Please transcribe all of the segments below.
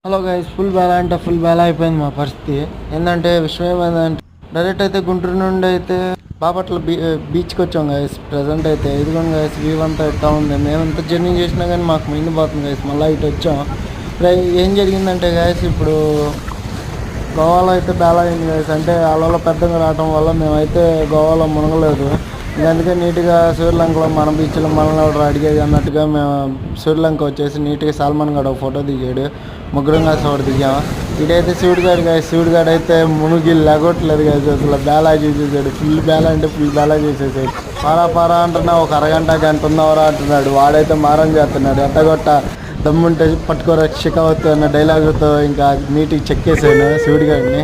Hello guys, full Bela అంటే full Bela అయిపోయింది మా పరిస్థితి. ఏంటంటే విషయం ఏమైందంటే డైరెక్ట్ అయితే గుంటూరు నుండి అయితే బాపట్ల బీచ్కి వచ్చాం గైస్. ప్రజెంట్ అయితే ఇదిగోండి గైస్, వ్యూ అంతా ఎట్టా ఉంది. మేమంతా జర్నీ చేసినా కానీ మాకు మైండ్ పోతుంది గైస్. మళ్ళీ ఇటు వచ్చాం. ఏం జరిగిందంటే గైస్, ఇప్పుడు గోవాలో అయితే బేలా అయింది గైస్. అంటే అలలో పెద్దగా రావడం వల్ల మేమైతే గోవాలో మునగలేదు. అందుకే నీట్గా సూర్యలంకలో మన బీచ్లో మనల్ని ఎవరు అడిగేది అన్నట్టుగా మేము సూర్యలంక వచ్చేసి నీట్గా సల్మాన్ గడ్ ఒక ఫోటో దిగాడు. ముగ్గురం కలిసి ఒకటి దిగాము. ఇటైతే శివుడిగాడు అయితే మునిగి లెగొట్టలేదు కాదు. అసలు బేలా చేసేసాడు. ఫుల్ బేలా అంటే ఫుల్ బేలా చేసేసాడు. పారా అంటున్నా ఒక అరగంట గంట ఉన్నవరా అంటున్నాడు. వాడైతే మారం చేస్తున్నాడు. ఎట్టగొట్ట దమ్ముంటే పట్టుకోరా షికావత్ అన్న డైలాగుతో ఇంకా నీట్గా చెక్కేసాను శివుడిగాడిని.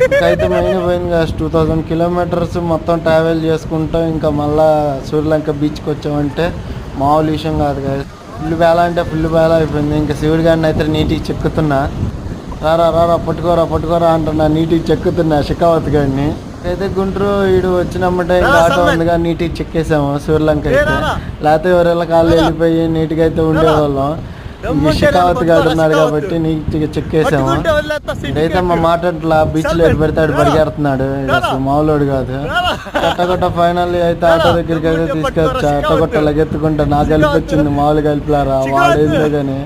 ఇంకా అయితే మైండ్ పోయింది కదా. 2000 కిలోమీటర్స్ మొత్తం ట్రావెల్ చేసుకుంటూ ఇంకా మళ్ళీ సూర్యలంక బీచ్కి వచ్చామంటే మామూలు విషయం కాదు కదా. ఫుల్ బేలా అంటే ఫుల్ బేలా అయిపోయింది. ఇంకా శివుడి గారిని అయితే నీటికి చెక్కుతున్నా. రారా పట్టుకోరా అంటున్నా. నీటికి చెక్కుతున్నా షికావత్ గారిని. అయితే గుంటూరు ఈడు వచ్చినమ్మటే ఇంకా ఆటో ఉందిగా నీటికి చెక్కేసాము సూర్యలంక అయితే. లేకపోతే ఎవరెళ్ళ కాళ్ళు వెళ్ళిపోయి నీట్గా అయితే ఉండేవాళ్ళం. షికావత్ గారు ఉన్నాడు కాబట్టి నీట్గా చెక్కేసాము. ఇదైతే మా మాట్లాడట్లా బీచ్లో ఎటు పెడతాడు పరిగెడుతున్నాడు. అసలు మామూలుడు కాదు. అట్టగొట్ట ఫైనల్ అయితే ఆటో దగ్గరికి అయితే తీసుకొచ్చా. అట్టగొట్ట లగెత్తుకుంటా నాకు కలిపి వచ్చింది. మామూలు కలిపిలారా వాడేందో కానీ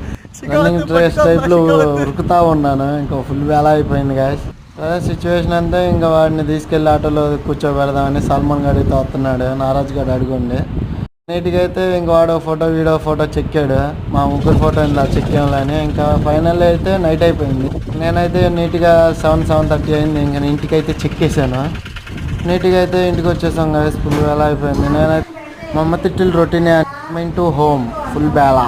రన్నింగ్ రేస్ టైప్లో ఉరుకుతా ఉన్నాను. ఇంకా ఫుల్ వేలా అయిపోయింది గాయస్. అదే సిచ్యువేషన్ అంతా ఇంకా వాడిని తీసుకెళ్ళి ఆటోలో కూర్చోబెడదామని సల్మాన్ గారు అయితే వస్తున్నాడు. నారాజ్ గారు అడుగుండి నీట్గా అయితే ఇంక వాడు వీడియో ఫోటో చెక్కాడు. మా ముగ్గురు ఫోటో ఇలా చెక్కాములని. ఇంకా ఫైనల్ అయితే నైట్ అయిపోయింది. నేనైతే నీట్గా 7:30 అయింది. ఇంకా ఇంటికి అయితే చెక్కేసాను. నీట్గా అయితే ఇంటికి వచ్చేసాం కదా. ఫుల్ బేలా అయిపోయింది. నేనైతే మా అమ్మ తిట్టిల్ రొటీనే టు హోమ్ ఫుల్ బేలా.